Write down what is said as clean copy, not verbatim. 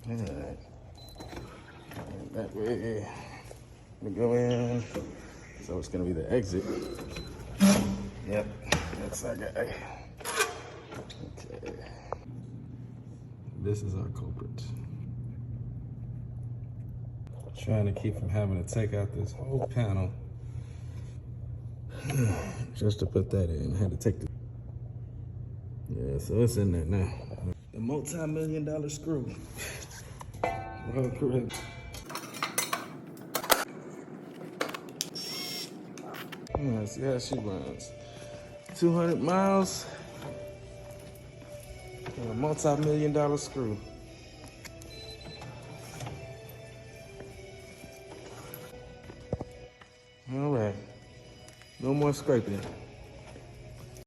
Alright. That way we go in. So it's gonna be the exit. Yep, that's our guy. Okay. This is our culprit. Trying to keep from having to take out this whole panel just to put that in. I had to take the, yeah, so it's in there now. The multi-million-dollar screw. Well, correct. Yeah, see how she runs. 200 miles and a multi-million-dollar screw. All right, no more scraping.